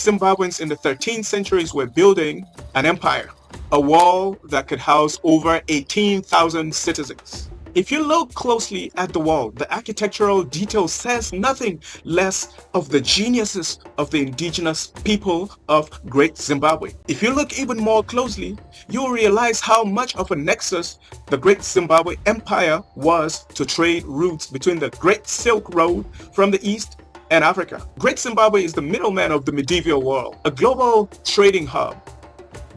Zimbabweans in the 13th centuries were building an empire, a wall that could house over 18,000 citizens. If you look closely at the wall, the architectural detail says nothing less of the geniuses of the indigenous people of Great Zimbabwe. If you look even more closely, you'll realize how much of a nexus the Great Zimbabwe Empire was to trade routes between the Great Silk Road from the east and Africa. Great Zimbabwe is the middleman of the medieval world, a global trading hub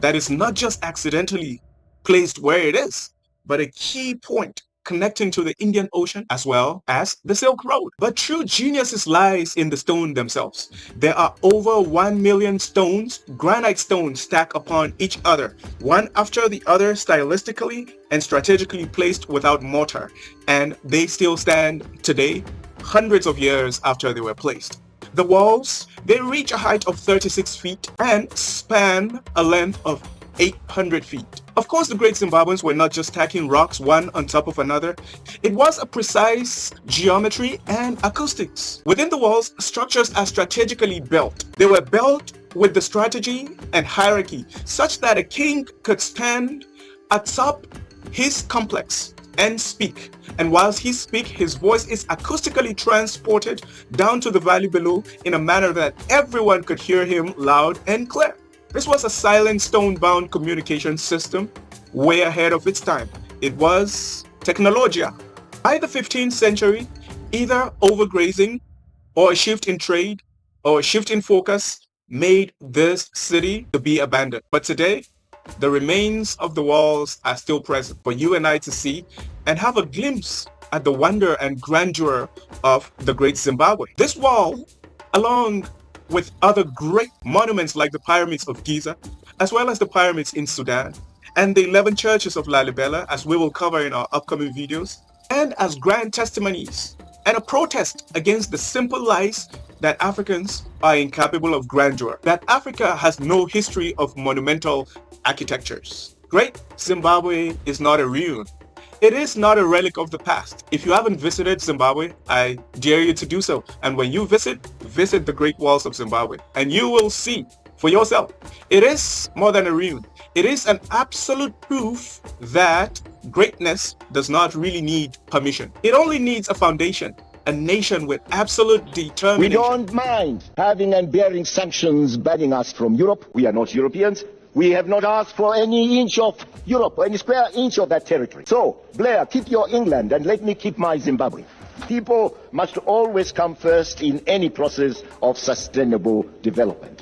that is not just accidentally placed where it is, but a key point connecting to the Indian Ocean as well as the Silk Road. But true genius lies in the stone themselves. There are over 1 million stones, granite stones stacked upon each other, one after the other, stylistically and strategically placed without mortar, and they still stand today, hundreds of years after they were placed. The walls, they reach a height of 36 feet and span a length of 800 feet. Of course, the Great Zimbabweans were not just stacking rocks one on top of another. It was a precise geometry and acoustics. Within the walls, structures are strategically built. They were built with the strategy and hierarchy such that a king could stand atop his complex and speak. And whilst he speaks, his voice is acoustically transported down to the valley below in a manner that everyone could hear him loud and clear. This was a silent stone-bound communication system way ahead of its time. It was technologia. By the 15th century, either overgrazing or a shift in trade or a shift in focus made this city to be abandoned. But today, the remains of the walls are still present for you and I to see and have a glimpse at the wonder and grandeur of the Great Zimbabwe. This wall, along with other great monuments like the pyramids of Giza, as well as the pyramids in Sudan, and the 11 churches of Lalibela, as we will cover in our upcoming videos, and as grand testimonies and a protest against the simple lies that Africans are incapable of grandeur, that Africa has no history of monumental architectures. Great Zimbabwe is not a ruin. It is not a relic of the past. If you haven't visited Zimbabwe, I dare you to do so. And when you visit the Great Walls of Zimbabwe, and you will see for yourself. It is more than a ruin. It is an absolute proof that greatness does not really need permission. It only needs a foundation, a nation with absolute determination. We don't mind having and bearing sanctions banning us from Europe. We are not Europeans. We have not asked for any inch of Europe, any square inch of that territory. So, Blair, keep your England and let me keep my Zimbabwe. People must always come first in any process of sustainable development.